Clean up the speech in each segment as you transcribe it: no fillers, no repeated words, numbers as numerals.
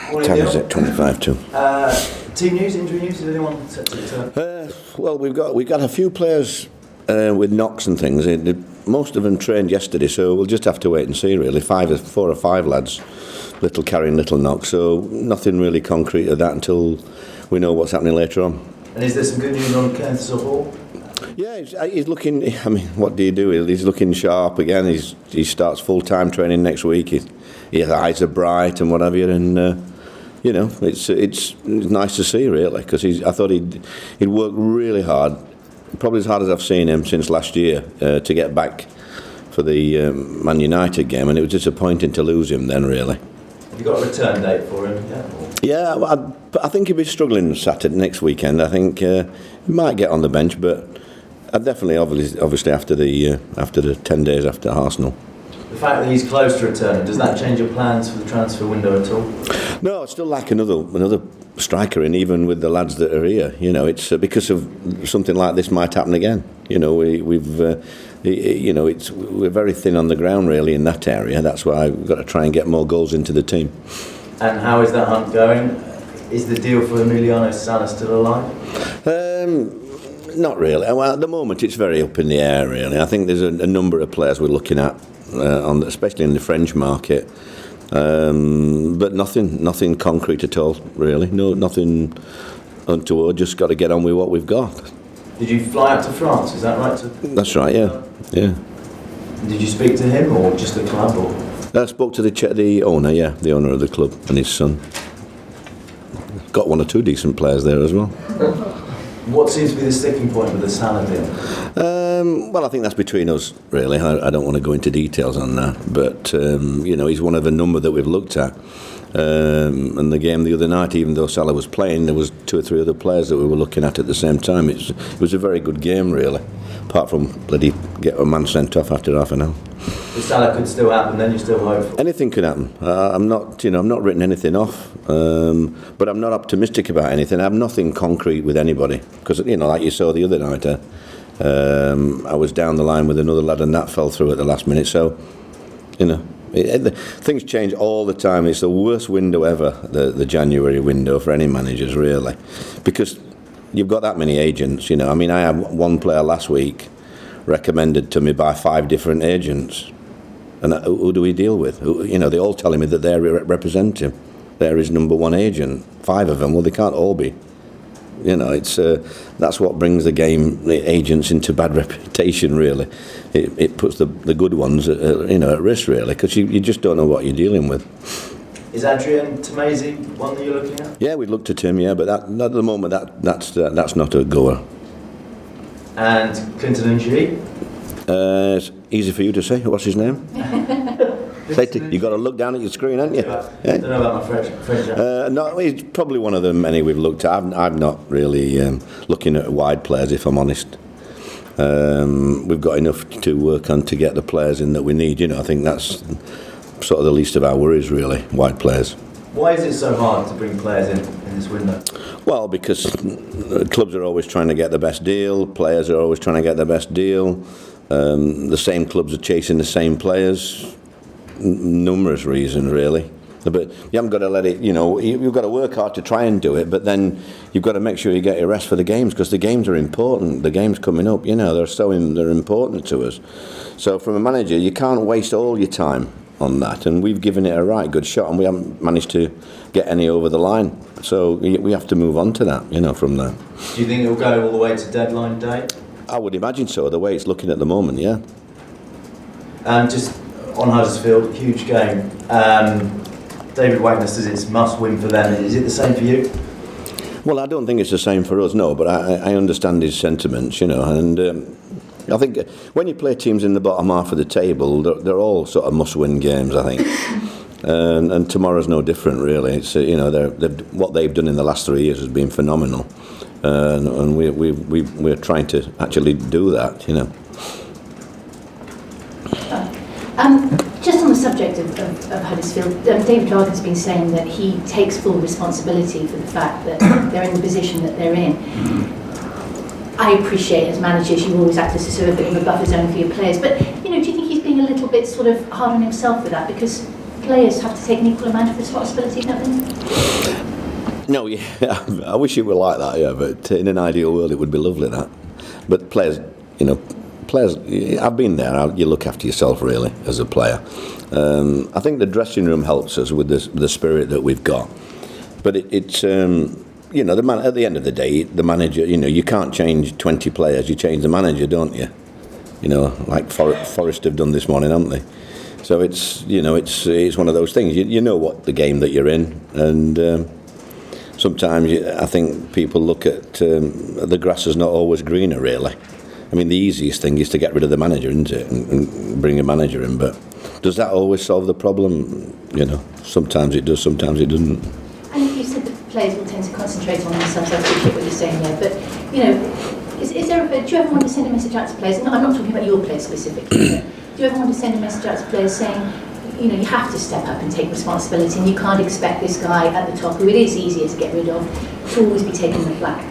Time is it? 25 to. Team news, injury news. Is anyone set to return? Well, we've got a few players with knocks and things. Most of them trained yesterday, so we'll just have to wait and see. Really, 4 or 5 lads, carrying little knocks. So nothing really concrete of that until we know what's happening later on. And is there some good news on Kenneth Hall? Yeah, he's looking. I mean, what do you do? He's looking sharp again. He starts full-time training next week. His eyes are bright and whatever. And it's nice to see really, because I thought he'd worked really hard, probably as hard as I've seen him since last year, to get back for the Man United game, and it was disappointing to lose him then really. Have you got a return date for him? Yeah, I think he'll be struggling Saturday next weekend. I think he might get on the bench, but I'd definitely, obviously after the 10 days after Arsenal. The fact that he's close to returning, does that change your plans for the transfer window at all? No, I still lack another striker in, even with the lads that are here. It's because of something like this might happen again. We're very thin on the ground really in that area. That's why we've got to try and get more goals into the team. And how is that hunt going? Is the deal for Emiliano Sala still alive? Not really. Well, at the moment it's very up in the air really. I think there's a number of players we're looking at, especially in the French market, but nothing concrete at all really. No, nothing untoward. Just got to get on with what we've got. Did you fly out to France? Is that right? That's right. Yeah. Did you speak to him or just the club? Or? I spoke to the owner. Yeah, the owner of the club and his son. Got 1 or 2 decent players there as well. What seems to be the sticking point with the Salah deal? Well, I think that's between us, really. I don't want to go into details on that, but he's one of a number that we've looked at. And the game the other night, even though Salah was playing, there was 2 or 3 other players that we were looking at the same time. It was a very good game, really. Apart from get a man sent off after half an hour. If Salah could still happen, then you're still hopeful. Anything could happen. I'm not written anything off, but I'm not optimistic about anything. I have nothing concrete with anybody because like you saw the other night, I was down the line with another lad and that fell through at the last minute. So, things change all the time. It's the worst window ever, the January window for any managers really, because you've got that many agents. I mean, I had one player last week recommended to me by 5 different agents. And who do we deal with? They all telling me that they're representative. They're his number 1 agent. 5 of them. Well, they can't all be. It's that's what brings the agents into bad reputation. Really, it puts the good ones at risk really, because you just don't know what you're dealing with. Is Adrian Tamezi one that you're looking at? Yeah, we looked at him. Yeah, but at the moment that's not a goer. And Clinton and G? It's easy for you to say. What's his name? You've got to look down at your screen, haven't you? I don't know about my French. No, he's probably one of the many we've looked at. I'm not really looking at wide players, if I'm honest. We've got enough to work on to get the players in that we need. I think that's sort of the least of our worries, really, wide players. Why is it so hard to bring players in this window? Well, because clubs are always trying to get the best deal, players are always trying to get the best deal. The same clubs are chasing the same players. Numerous reasons, really. But you haven't got to let it, you've got to work hard to try and do it, but then you've got to make sure you get your rest for the games, because the games are important. The games coming up, they're important to us. So from a manager, you can't waste all your time on that, and we've given it a right good shot, and we haven't managed to get any over the line. So we have to move on to that, from there. Do you think it'll go all the way to deadline day? I would imagine so, the way it's looking at the moment, yeah. Just on Huddersfield, huge game. David Wagner says it's must-win for them. Is it the same for you? Well, I don't think it's the same for us, no, but I understand his sentiments, and I think when you play teams in the bottom half of the table, they're all sort of must-win games, I think. And tomorrow's no different, really. It's what they've done in the last 3 years has been phenomenal, and we're trying to actually do that, Just on the subject of Huddersfield, David Clark has been saying that he takes full responsibility for the fact that they're in the position that they're in. I appreciate as managers you always act as a sort of bit of a buffer zone for your players, but do you think he's being a little bit sort of hard on himself with that? Because players have to take an equal amount of responsibility, don't they? No, yeah, I wish it were like that, yeah, but in an ideal world it would be lovely, that. But players, I've been there, you look after yourself, really, as a player. I think the dressing room helps us with the spirit that we've got. But it's at the end of the day, the manager, you can't change 20 players, you change the manager, don't you? Like Forest have done this morning, haven't they? So it's one of those things. You know what the game that you're in, and sometimes I think people look at the grass is not always greener, really. I mean, the easiest thing is to get rid of the manager, isn't it, and bring a manager in. But does that always solve the problem? Sometimes it does, sometimes it doesn't. And you said that players will tend to concentrate on themselves. I appreciate what you're saying there, but do you ever want to send a message out to players? No, I'm not talking about your players specifically. But do you ever want to send a message out to players saying, you have to step up and take responsibility, and you can't expect this guy at the top, who it is easier to get rid of, to always be taking the flak?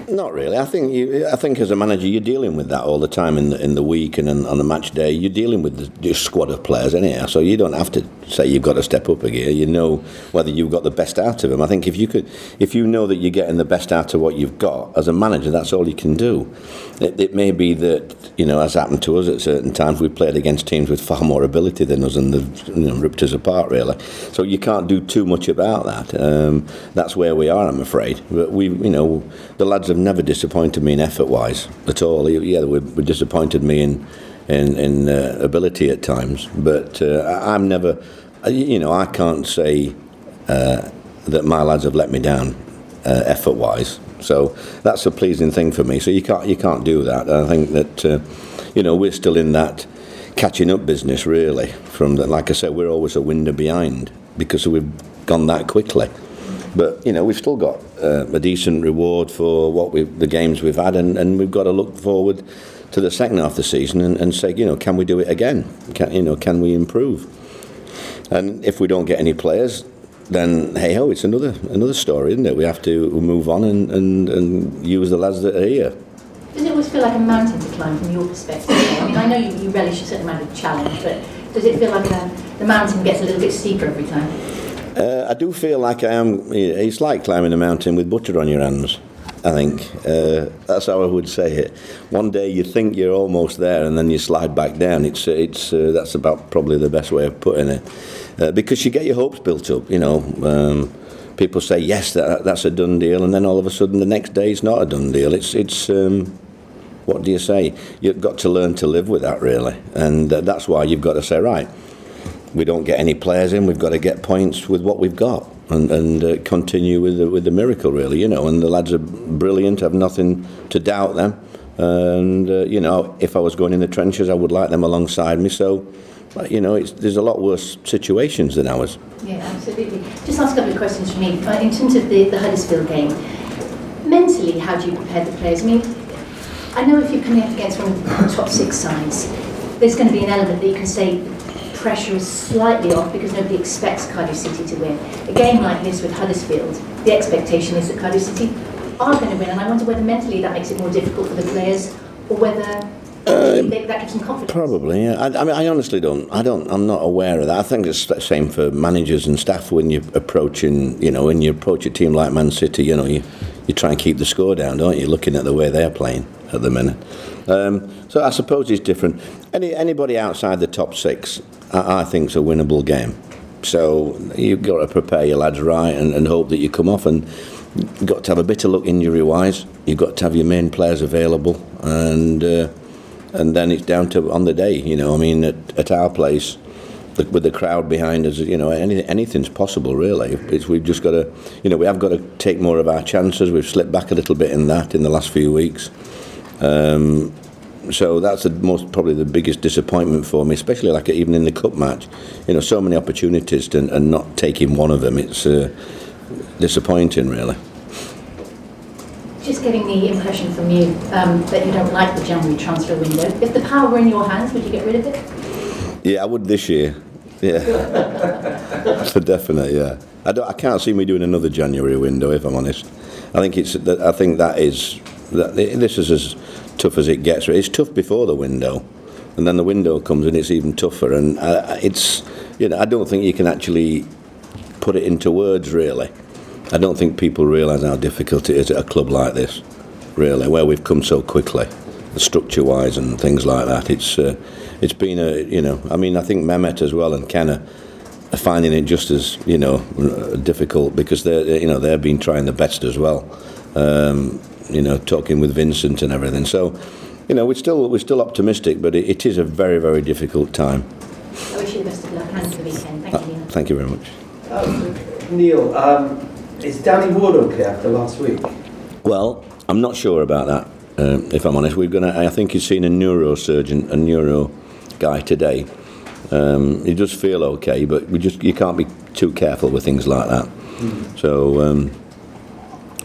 Not really. I think as a manager, you're dealing with that all the time in the week and on a match day. You're dealing with the squad of players anyhow, so you don't have to say you've got to step up a gear. You know whether you've got the best out of them. I think if you know that you're getting the best out of what you've got as a manager, that's all you can do. It may be that as happened to us at certain times, we played against teams with far more ability than us, and they've ripped us apart, really. So you can't do too much about that. That's where we are, I'm afraid. But the lads have never disappointed me in effort-wise at all. Yeah, we disappointed me in ability at times, but I'm never. I can't say that my lads have let me down effort-wise. So that's a pleasing thing for me. So you can't do that. I think that we're still in that catching up business, really. From that, like I said, we're always a window behind because we've gone that quickly. But we've still got a decent reward for the games we've had, and we've got to look forward to the second half of the season and say, can we do it again? Can we improve? And if we don't get any players, then hey ho, it's another story, isn't it? We have to move on and use the lads that are here. Does it always feel like a mountain to climb from your perspective? I mean, I know you relish a certain amount of challenge, but does it feel like the mountain gets a little bit steeper every time? I do feel like I am. It's like climbing a mountain with butter on your hands. I think that's how I would say it. One day you think you're almost there, and then you slide back down. That's about probably the best way of putting it, because you get your hopes built up. People say yes, that's a done deal, and then all of a sudden the next day it's not a done deal. It's what do you say? You've got to learn to live with that, really, and that's why you've got to say, right, we don't get any players in, we've got to get points with what we've got and continue with the miracle, really, and the lads are brilliant, have nothing to doubt them, and if I was going in the trenches I would like them alongside me, so there's a lot worse situations than ours. Yeah, absolutely. Just ask a couple of questions from me. In terms of the Huddersfield game, mentally, how do you prepare the players? I mean, I know if you're coming up against one of the top 6 sides, there's going to be an element that you can say pressure is slightly off because nobody expects Cardiff City to win. A game like this with Huddersfield, the expectation is that Cardiff City are going to win, and I wonder whether mentally that makes it more difficult for the players, or whether that gives them confidence. Probably, yeah. I mean, I honestly don't. I'm not aware of that. I think it's the same for managers and staff when you're approaching, when you approach a team like Man City, you try and keep the score down, don't you? Looking at the way they're playing at the minute. So I suppose it's different. Anybody outside the top 6, I think, is a winnable game. So you've got to prepare your lads right and hope that you come off, and you've got to have a bit of luck injury-wise. You've got to have your main players available, and then it's down to on the day. I mean, at our place, with the crowd behind us, anything's possible, really. We've just got to, we have got to take more of our chances. We've slipped back a little bit in the last few weeks. So that's probably the biggest disappointment for me, especially like even in the cup match. So many opportunities and not taking one of them. It's disappointing, really. Just getting the impression from you that you don't like the January transfer window. If the power were in your hands, would you get rid of it? Yeah, I would this year. Yeah, for definite. Yeah, I can't see me doing another January window, if I'm honest. I think this is as tough as it gets. It's tough before the window, and then the window comes and it's even tougher. And I don't think you can actually put it into words, really. I don't think people realise how difficult it is at a club like this, really, where we've come so quickly, structure-wise and things like that. It's been I think Mehmet as well and Ken are finding it just as difficult, because they've been trying the best as well. Talking with Vincent and everything. So, we're still optimistic, but it is a very, very difficult time. I wish you the best of luck and the weekend. Thank you, Neil. Thank you very much. Neil, is Danny Ward okay after last week? Well, I'm not sure about that. If I'm honest, I think he's seen a neurosurgeon, a neuro guy today. He does feel okay, but you can't be too careful with things like that. So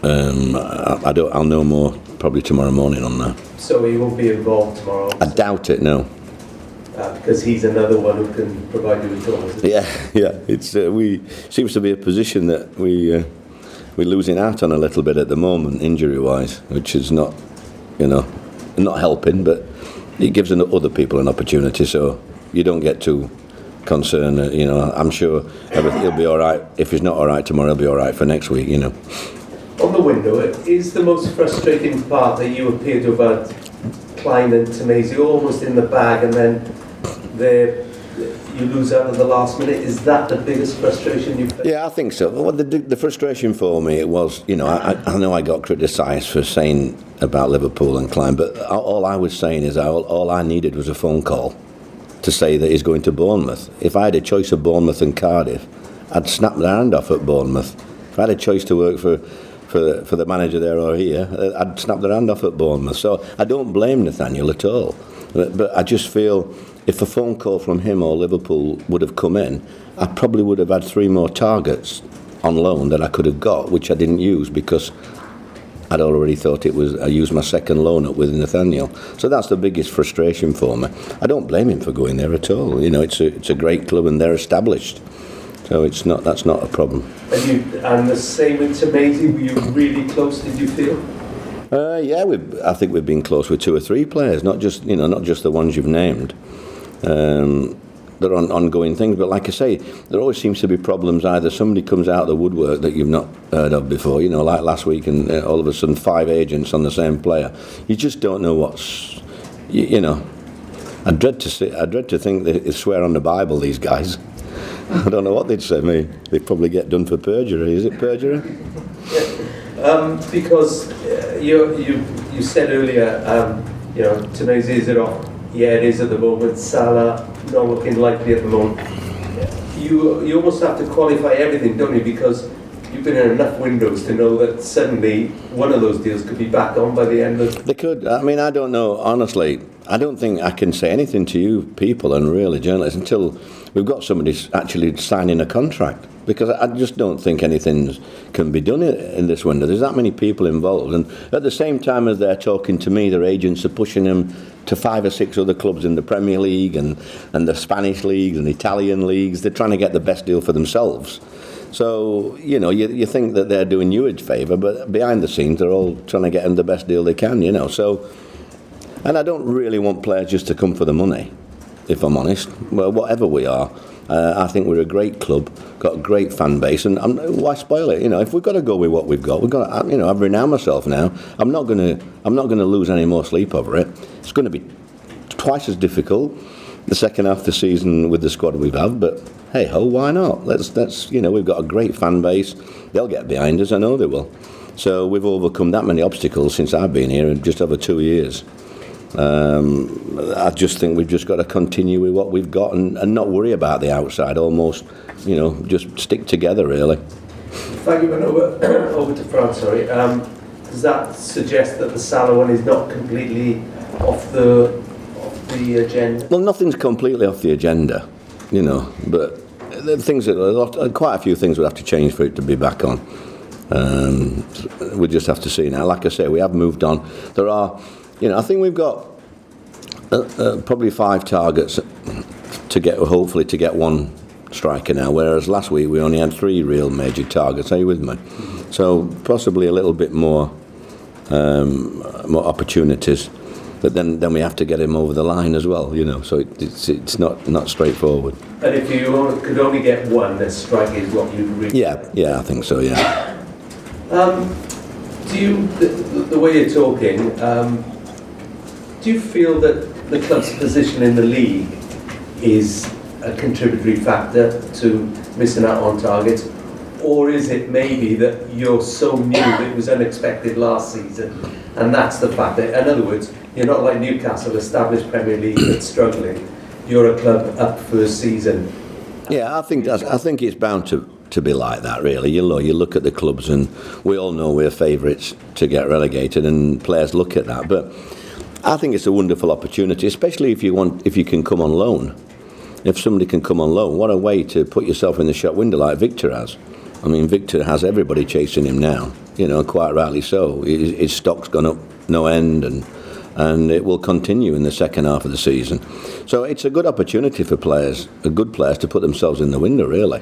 I'll know more probably tomorrow morning on that. So he won't be involved tomorrow? I doubt it. No. Because he's another one who can provide you with goals. Yeah. It's seems to be a position that we're losing out on a little bit at the moment, injury-wise, which is not helping, but it gives other people an opportunity. So you don't get too concerned. I'm sure he'll be all right. If he's not all right tomorrow, he'll be all right for next week. On the window, is the most frustrating part that you appear to have had Klein and Tamesi almost in the bag, and then you lose out at the last minute? Is that the biggest frustration you've had? Yeah, I think so. Well, the frustration for me was, I know I got criticised for saying about Liverpool and Klein, but all I was saying is all I needed was a phone call to say that he's going to Bournemouth. If I had a choice of Bournemouth and Cardiff, I'd snap their hand off at Bournemouth. If I had a choice to work for the manager there or here, I'd snap their hand off at Bournemouth. So I don't blame Nathaniel at all. But I just feel if a phone call from him or Liverpool would have come in, I probably would have had 3 more targets on loan that I could have got, which I didn't use because I'd already thought I used my second loan up with Nathaniel. So that's the biggest frustration for me. I don't blame him for going there at all. It's a great club and they're established. So that's not a problem. And the same with Tamesi, were you really close, did you feel? Yeah, I think we've been close with 2 or 3 players, not just the ones you've named. They're ongoing things, but like I say, there always seems to be problems. Either somebody comes out of the woodwork that you've not heard of before, like last week, and all of a sudden 5 agents on the same player. You just don't know what's, I dread to think they swear on the Bible, these guys. I don't know what they'd say. They'd probably get done for perjury. Is it perjury? Because you said earlier, Tamesi, is it off? Yeah, it is at the moment. Salah, not looking likely at the moment. You almost have to qualify everything, don't you? Because you've been in enough windows to know that suddenly one of those deals could be back on by the end of... They could. I mean, I don't know. Honestly, I don't think I can say anything to you people and really journalists until we've got somebody actually signing a contract. Because I just don't think anything can be done in this window. There's that many people involved. And at the same time as they're talking to me, their agents are pushing them to 5 or 6 other clubs in the Premier League and the Spanish leagues and Italian leagues. They're trying to get the best deal for themselves. So, you think that they're doing you a favour, but behind the scenes, they're all trying to get them the best deal they can, So, and I don't really want players just to come for the money, if I'm honest. Well, whatever we are, I think we're a great club, got a great fan base, and why spoil it? If we've got to go with what we've got, I've renowned myself now. I'm not going to lose any more sleep over it. It's going to be twice as difficult the second half of the season with the squad we've had, but hey ho, why not? Let's we've got a great fan base. They'll get behind us, I know they will. So we've overcome that many obstacles since I've been here in just over 2 years. I just think we've just got to continue with what we've got and not worry about the outside. Almost, just stick together really. Thank you. Over to France. Sorry. Does that suggest that the Salah one is not completely off the agenda? Well, nothing's completely off the agenda, But the things quite a few things would have to change for it to be back on. We just have to see now. Like I say, we have moved on. There are. I think we've got probably 5 targets hopefully to get 1 striker now, whereas last week we only had 3 real major targets. Are you with me? So possibly a little bit more opportunities. But then we have to get him over the line as well, you know. So it's not straightforward. And if you could only get one, a strike is what you'd really... Yeah, I think so, yeah. Do you, the way you're talking, do you feel that the club's position in the league is a contributory factor to missing out on targets? Or is it maybe that you're so new that it was unexpected last season and that's the factor? In other words, you're not like Newcastle, established Premier League that's struggling. You're a club up first season. Yeah, I think it's bound to be like that, really. You look at the clubs, and we all know we're favourites to get relegated, and players look at that. But I think it's a wonderful opportunity, especially if you can come on loan. If somebody can come on loan, what a way to put yourself in the shop window like Victor has. I mean, Victor has everybody chasing him now, you know, quite rightly so. His stock's gone up no end, and it will continue in the second half of the season. So it's a good opportunity for good players to put themselves in the window, really.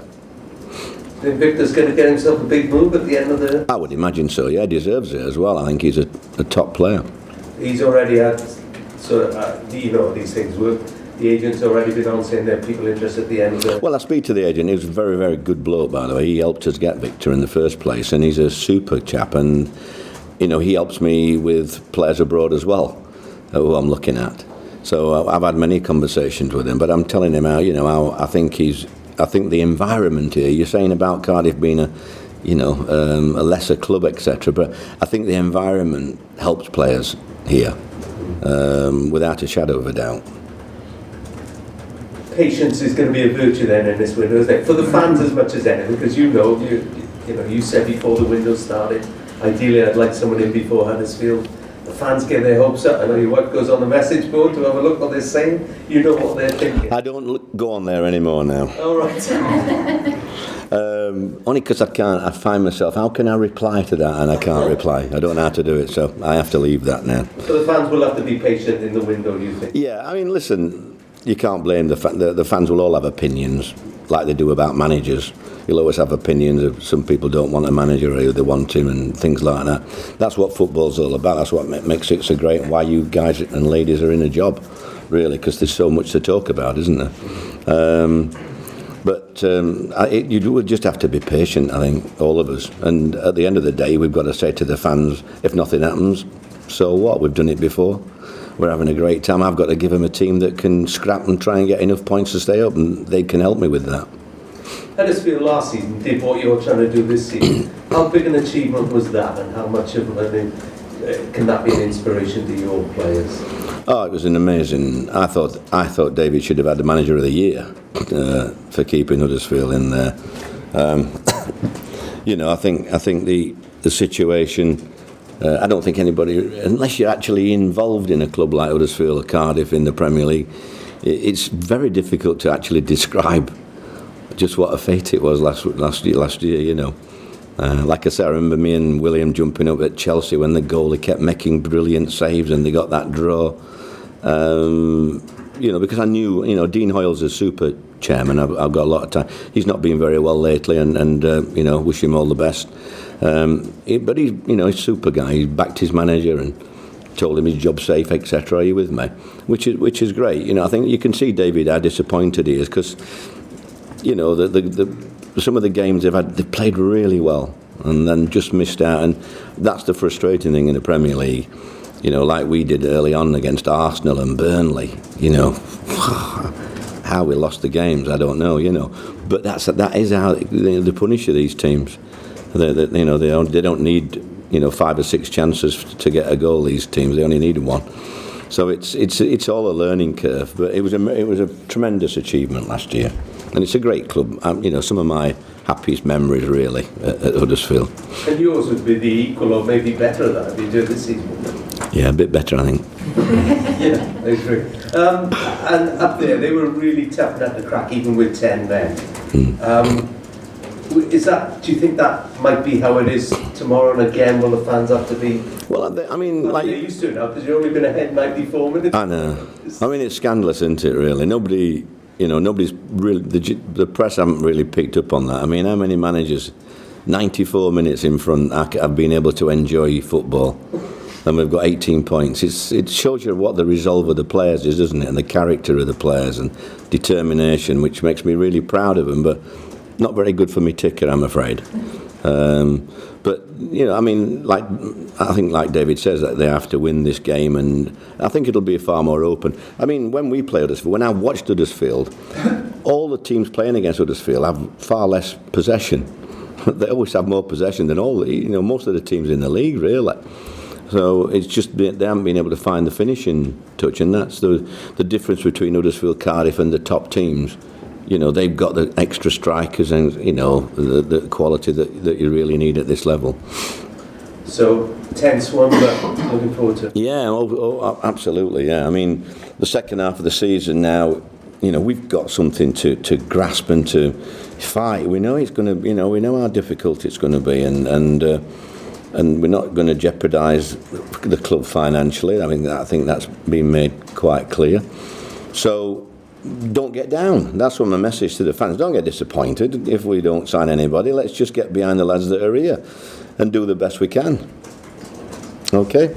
Think Victor's going to get himself a big move at the end of the... I would imagine so, yeah, deserves it as well. I think he's a top player. He's already had, you know these things work. The agent's already been on saying there are people interested at the end of the... Well, I speak to the agent. He was a very, very good bloke, by the way. He helped us get Victor in the first place, and he's a super chap, and, you know, he helps me with players abroad as well, who I'm looking at. So I've had many conversations with him, but I'm telling him how I think the environment here, you're saying about Cardiff being a lesser club, etc., but I think the environment helps players here, without a shadow of a doubt. Patience is going to be a virtue then in this window, isn't it? For the fans as much as anything, because you said before the window started, ideally I'd like someone in before Huddersfield. The fans get their hopes up. I know your wife goes on the message board to have a look what they're saying. You know what they're thinking. I don't go on there anymore now. All right. Only because I find myself, how can I reply to that? And I can't reply. I don't know how to do it, so I have to leave that now. So the fans will have to be patient in the window, you think? Yeah, I mean, listen, you can't blame the fans will all have opinions, like they do about managers. You'll always have opinions of some people don't want a manager or they want him and things like that. That's what football's all about. That's what makes it so great and why you guys and ladies are in a job, really, because there's so much to talk about, isn't there? You would just have to be patient, I think, all of us. And at the end of the day, we've got to say to the fans, if nothing happens, so what? We've done it before. We're having a great time. I've got to give them a team that can scrap and try and get enough points to stay up, and they can help me with that. Huddersfield last season did what you're trying to do this season. How big an achievement was that, and how much of can that be an inspiration to your players? Oh, it was an amazing. I thought David should have had the manager of the year for keeping Huddersfield in there. I think the situation. I don't think anybody, unless you're actually involved in a club like Huddersfield or Cardiff in the Premier League, it's very difficult to actually describe just what a fate it was last year. You know, like I said, I remember me and William jumping up at Chelsea when the goalie kept making brilliant saves and they got that draw. Because I knew, Dean Hoyle's a super chairman. I've got a lot of time. He's not been very well lately, and wish him all the best. But he's a super guy. He backed his manager and told him his job's safe, etc. Are you with me? Which is great. I think you can see David how disappointed he is because some of the games they've played really well and then just missed out, and that's the frustrating thing in the Premier League. Like we did early on against Arsenal and Burnley. How we lost the games, I don't know. But that is how they punish these teams. They don't need 5 or 6 chances to get a goal. These teams, they only need one. So it's all a learning curve. But it was a tremendous achievement last year, and it's a great club. Some of my happiest memories really at Huddersfield. And yours would be the equal or maybe better than if you do this season. Yeah, a bit better, I think. Yeah, I agree. And up there, they were really tough nut to crack, even with 10 men. Do you think that might be how it is tomorrow? And again, will the fans have to be? Well, I mean, like they're used to it now because you've only been ahead 94 minutes. I know. I mean, it's scandalous, isn't it? Really, nobody's really. The press haven't really picked up on that. I mean, how many managers, 94 minutes in front, have been able to enjoy football? and we've got 18 points. It shows you what the resolve of the players is, doesn't it, and the character of the players and determination, which makes me really proud of them, but not very good for me ticker, I'm afraid. But, you know, I mean, I think like David says, that they have to win this game, and I think it'll be far more open. I mean, when we play Huddersfield, when I watched Huddersfield, all the teams playing against Huddersfield have far less possession. They always have more possession than most of the teams in the league, really. So it's just they haven't been able to find the finishing touch, and that's the difference between Huddersfield, Cardiff, and the top teams. You know, they've got the extra strikers and, you know, the quality that you really need at this level. So, tense one, but looking forward to it. Yeah, absolutely, yeah. I mean, the second half of the season now, you know, we've got something to grasp and to fight. We know it's going to, you know, we know how difficult it's going to be, and we're not going to jeopardise the club financially. I mean, I think that's been made quite clear. So, don't get down. That's my message to the fans. Don't get disappointed if we don't sign anybody. Let's just get behind the lads that are here and do the best we can. Okay?